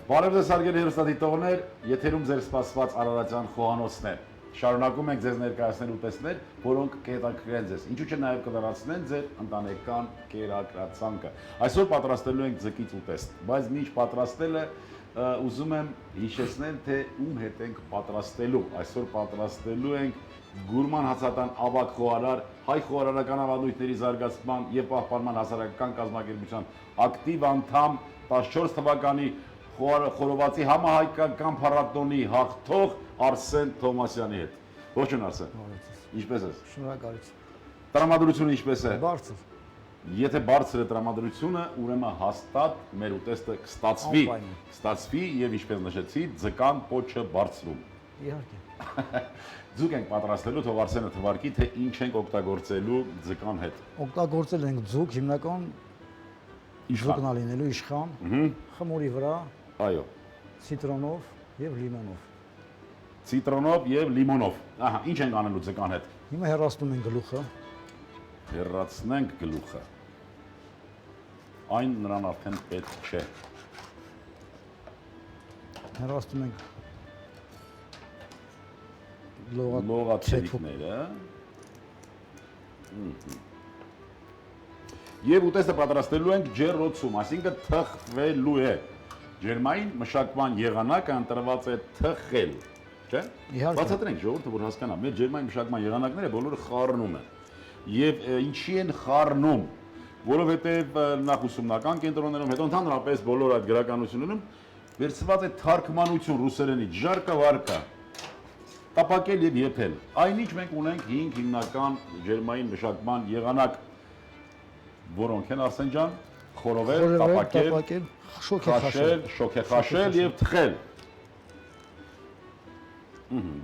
Բարև ձեզ հարգելի հեռուստադիտողներ, եթերում ձեր սպասված Արարատյան խոհանոցն է։ Շարունակում ենք ձեզ ներկայացնել ուտեստներ, որոնք կհետաքրքրեն ձեզ, ինչու չէ նաև կլրացնեն ձեր ընտանեկան կերակրացանկը։ Այսօր պատրաստելու ենք ձկից ուտեստ, բայց մինչ պատրաստելը ուզում եմ հիշեցնել, թե ում հետ ենք պատրաստելու։ Այսօր պատրաստելու ենք Գուրման հացատան ավագ խոհարար, հայ խոհարարական ավանդույթների զարգացման և պահպանման հասարակական կազմակերպության ակտիվ անդամ 14 թվականի խորովածի համահայկական փառատոնի հաղթող Արսեն Թոմասյանի հետ։ Ողջույն Արսեն։ Ինչպե՞ս ես։ Շնորհակալություն։ Տրամադրությունը ինչպե՞ս է։ Բարձր։ Եթե բարձր է տրամադրությունը, ուրեմն հաստատ մեր ուտեստը կստացվի եւ ինչպես նշեցի, ձկան պոչը բարձրում։ Իհարկե։ Ձուկ ենք պատրաստելու, թող Արսենը թվարկի, թե ինչ ենք օգտագործելու ձկան հետ։ Օգտագործել ենք ձուկ, հիմնական ձուկն ալինելու իշխան, խմորի վրա, այո, ցիտրոնով եւ լիմոնով։ Ցիտրոնով եւ լիմոնով։ Ահա, ինչ ենք անելու ձկան հետ։ Հիմա հեռացնում ենք գլուխը։ Հեռացնենք գլուխը։ Այն նրան արդեն պետք չէ։ Հեռացնում ենք լողացելիքները։ Եվ ուտեստը պատրաստելու ենք ջեռոցում, այսինքն թխվելու է։ Ջերմային մշակման եղանակը ընտրված է թխել, չէ՞։ Բացատրենք ժողովուրդը, որ հասկանա, մեր ջերմային մշակման եղանակները բոլորը խառնում են։ Եվ ինչի են խառնում, որովհետև նախ ուսումնական կենտրոններում, հետո ընդհանրապես բոլոր այդ գրականություններում վերցված է թարգմանություն ռուսերենից, ժարկա-վարկա, տապակել եւ եփել։ Այնինչ մենք ունենք 5 հիմնական ջերմային մշակման եղանակ, որոնք են Արսեն ջան, խորովել, տապակել, շոքեխաշել եւ թխել։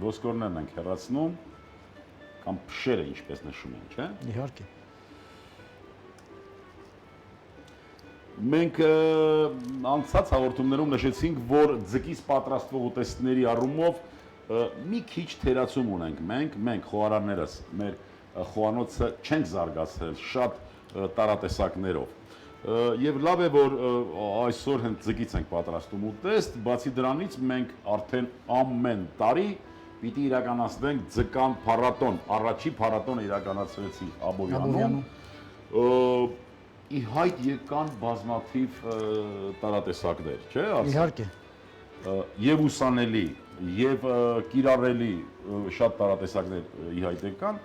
Ոսկորներն ենք հեռացնում կամ փշերը, ինչպես նշում են, չէ՞։ Իհարկե։ Մենք անցած հաղորդումներում նշեցինք, որ ձկից պատրաստվող ուտեստների առումով մի քիչ թերացում ունենք մենք խոհարարներս, մեր խոհանոցը չենք զարգացրել շատ տարատեսակներով։ Եվ լավ է, որ այսօր հենց ձկից ենք պատրաստում ուտեստ, բացի դրանից մենք արդեն ամեն տարի պիտի իրականացնենք ձկան փառատոն, առաջի փառատոնը իրականացրեցի Աբովյանում։ Ի հայտ եկան բազմաթիվ տարատեսակներ, չէ՞, Արսեն։ Իհարկե։ Եվ ուսանելի, եւ կիրառելի շատ տարատեսակներ ի հայտ եկան,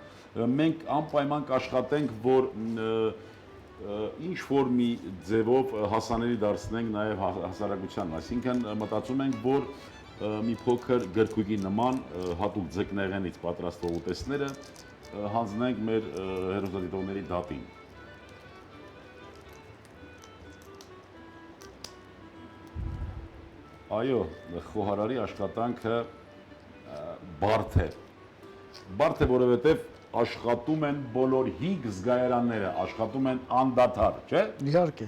մենք անպայման կաշխատենք, որ ինչ որ մի ձևով հասանելի դարձնենք նաեւ հասարակությանն, այսինքն մտածում ենք, որ մի փոքր գրքույկի նման հատուկ ձկնեղենից պատրաստվող ուտեստները հանձնենք մեր հեռուստադիտողների դատին։ Այո, խոհարարի աշխատանքը բարդ է։ Բարդ է, որովհետև աշխատում են բոլոր 5 զգայարանները, աշխատում են անդադար, չէ՞։ Իհարկե։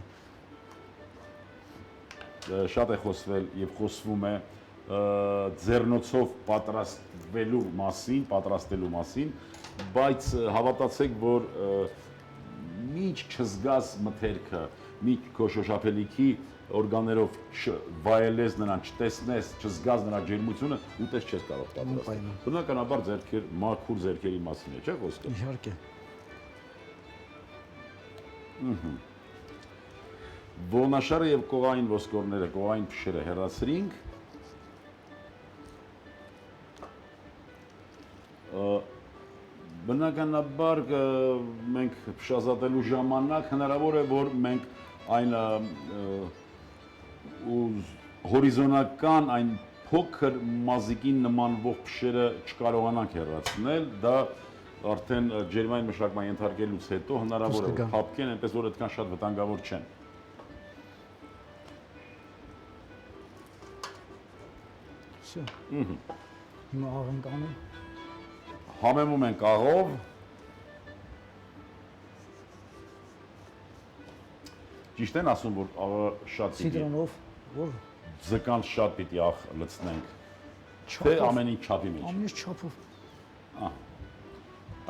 Շատ է խոսվել եւ խոսվում է ձեռնոցով պատրաստելու մասին, բայց հավատացեք, որ մինչ չզգաս մթերքը, մինչ քո շոշափելիքի օրգաններով վայելես նրան, չտեսնես, չզգաս նրա ջերմությունը, ուտես չես կարող պատրաստել։ Բնականաբար մաքուր ձեռքերի մասին է, չէ՞ խոսքը։ Իհարկե։ Ողնաշարը եւ կողային ոսկորները, կողային փշերը հեռացրինք։ Բնականաբար մենք փշազատելու ժամանակ հնարավոր է, որ մենք այն հորիզոնական այն փոքր մազիկին նմանվող փշերը չկարողանանք հեռացնել, դա արդեն ջերմային մշակման ենթարկելուց հետո հնարավոր է փափկեն, այնպես որ այդքան շատ վտանգավոր չեն։ Всё։ Հիմա աղ ենք անում։ Համեմում ենք աղով։ Ճիշտ են ասում, որ աղը շատ պիտի։ Ցիտրոնով, որ ձկան շատ պիտի աղ լցնենք։ Թե ամեն ինչ չափի մեջ։ Ամեն ինչ չափով։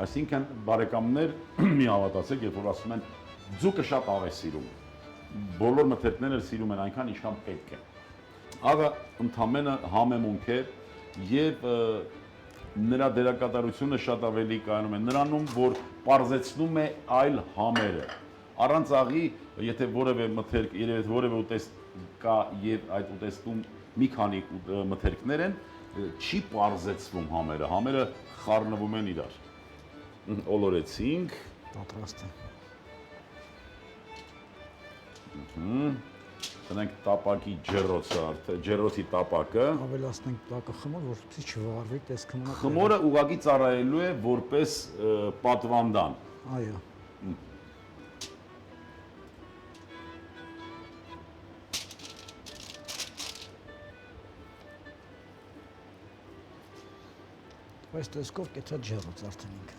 Այսինքն բարեկամներ մի հավատացեք, երբ որ ասում են ձուկը շատ աղ է սիրում, բոլոր մթերքները սիրում են այնքան, ինչքան պետք է։ Աղա ընդամենը համեմունք է եւ նրա դերակատարությունը շատ ավելի կայանում է նրանում, որ պարզեցնում է այլ համերը։ Առանց աղի, եթե որևէ մթերք, երևի որևէ ուտեստ կա եւ այդ ուտեստում մի քանի մթերքներ են, չի պարզեցվում համերը, համերը խառնվում են իրար։ Օլորեցինք։ Պատրաստ է։ Տնենք տապակի ջեռոցը արդեն, ջեռոցի տապակը։ Ավելացնենք տակը խմոր, որպեսզի չվարվի, տեսքը մնա։ Խմորը ուղղակի ծառայելու է որպես պատվանդան։ Այո։ Այս տեսքով կեթա ջեռոց արդեն ինքը։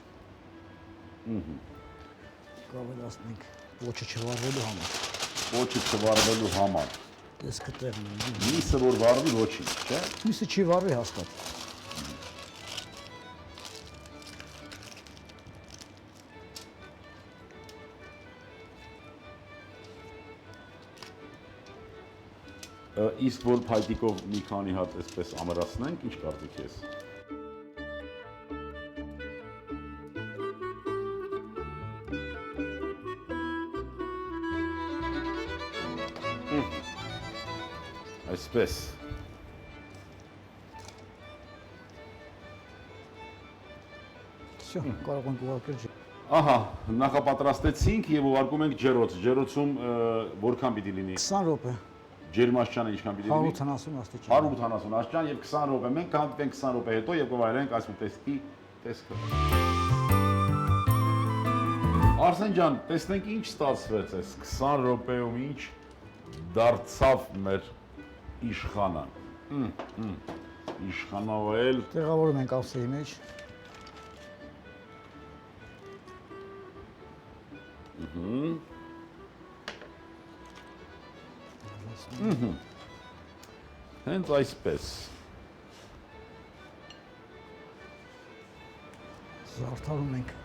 Կավելացնենք ոչը չվարվելու համար։ Ոչը չվարվելու համար։ Տեսքը տեղն է։ Միսը որ վարվի ոչինչ, չէ՞։ Միսը չի վարվի հաստատ։ Իսկ որ փայտիկով մի քանի հատ այսպես ամրացնենք, ինչ կարծիք ես։ Այսպես։ Всё, կարող ենք ուղարկել։ Ահա, նախապատրաստեցինք եւ ուղարկում ենք ջեռոց։ Ջեռոցում որքան պիտի լինի։ 20 րոպե։ Ջերմաստիճանը ինչքան պիտի լինի։ 180 աստիճան։ 180 աստիճան եւ 20 րոպե։ Մենք կհանդիպենք 20 րոպե հետո եւ կվայելենք այս ուտեստի տեսքը։ Արսեն ջան, տեսնենք ինչ ստացվեց այս 20 րոպեում ինչ դարձավ մեր իշխանը։ Իշխանավել Տեղավորում ենք ափսեի մեջ։ Հենց այսպես։ Զարդարում ենք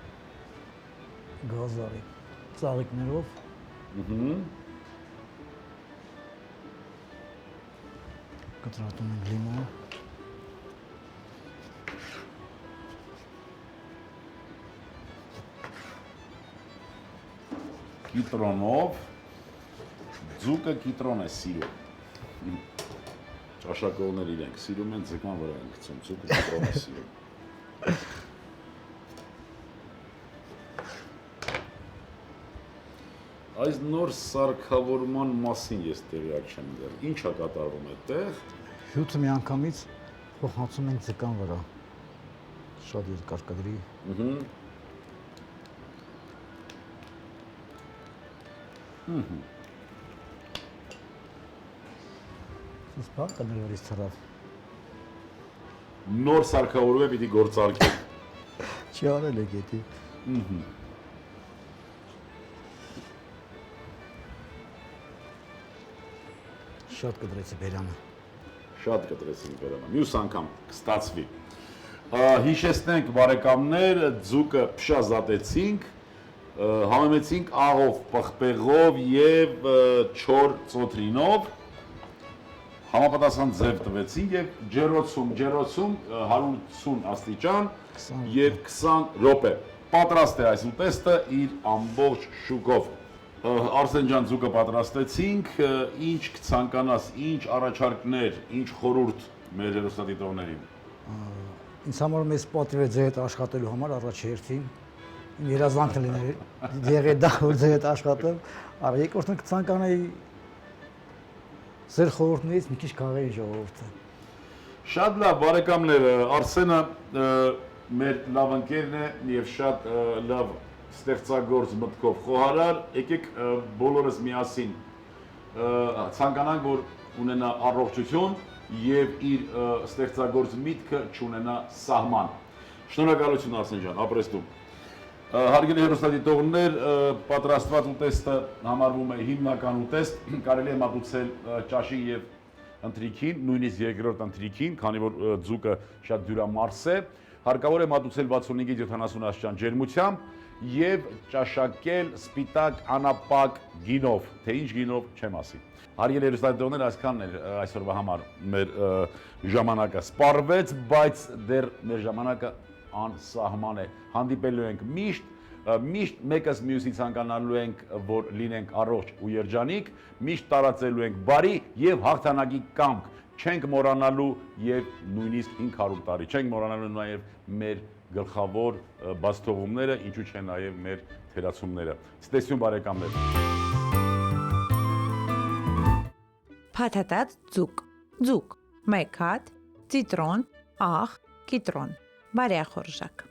գազարի ծաղիկներով։ Կտրատում ենք լիմոն։ Կիտրոնով, ձուկը կիտրոն է սիրում։ Ճաշակողներ իրենք սիրում են, ձկան վրա են գցում, ձուկը կիտրոն է սիրում։ Այս նոր սարքավորման մասին ես տեղյակ չեմ դեռ։ Ինչ է կատարվում այդտեղ։ Հյութը միանգամից փոխանցում ենք ձկան վրա։ Շատ երկար կդրի։ Իսկ բան կներորից ծրավ։ Նոր սարքավորում է պիտի գործարկել։ Չի արել է գետի։ Շատ կդրեցի բերանը։ Շատ կտրեցինք վերանը։ Մյուս անգամ կստացվի։ Հիշեցնենք բարեկամներ, ձուկը փշազատեցինք, համեմեցինք աղով, պղպեղով եւ չոր ծոթրինով, համապատասխան ձև տվեցինք եւ ջեռոցում 180 աստիճան եւ 20 րոպե։ Պատրաստ է այս ուտեստը իր ամբողջ շուկով։ Արսեն ջան, ձուկը պատրաստեցինք, ինչ կցանկանաս, ինչ առաջարկներ, ինչ խորհուրդ մեր հեռուստադիտողներին։ Ինձ համար մեծ պատիվ է ձեր հետ աշխատելու համար առաջ հերթին։ Իմ երազանքը լիներ եղել դա որ ձեր հետ աշխատեմ, առ երկրորդն կցանկանայի ձեր խորհուրդներից մի քիչ քաղաքային ժողովուրդը։ Շատ լավ, բարեկամներ, Արսենը մեր լավ ընկերն է եւ շատ լավ ստեղծագործ մտքով խոհարար, եկեք բոլորս միասին ցանկանանք, որ ունենա առողջություն եւ իր ստեղծագործ միտքը չունենա սահման։ Շնորհակալություն Արսեն ջան, ապրեստում։ Հարգելի հեռուստադիտողներ, պատրաստված ուտեստը համարվում է հիմնական ուտեստ, կարելի է մատուցել ճաշի եւ ընթրիքին, նույնիսկ երկրորդ ընթրիքին, քանի որ ձուկը շատ դյուրամարս է, հարկավոր է մատուցել 65-70 աստիճան ջերմությամբ եւ ճաշակել սպիտակ անապակ գինով, թե ինչ գինով չեմ ասի։ Հարգելի հեռուստադիտողներ, այսքանն էր այսօրվա համար մեր ժամանակը սպառվեց, բայց դեռ մեր ժամանակը անսահման է։ Հանդիպելու ենք միշտ մեկս մյուսի ցանկանալու ենք, որ լինենք առողջ ու երջանիկ, միշտ տարածելու ենք բարի եւ հաղթանակի կամք, չենք մոռանալու եւ նույնիսկ 500 տարի չենք մոռանալու նաեւ մեր գլխավոր բացթողումները, ինչու՞ չէ նաեւ մեր թերացումները։ Ցտեսություն բարեկամներ։ Փաթաթած ձուկ, մեկ հատ, ցիտրոն, աղ, կիտրոն, բարեխորժակ։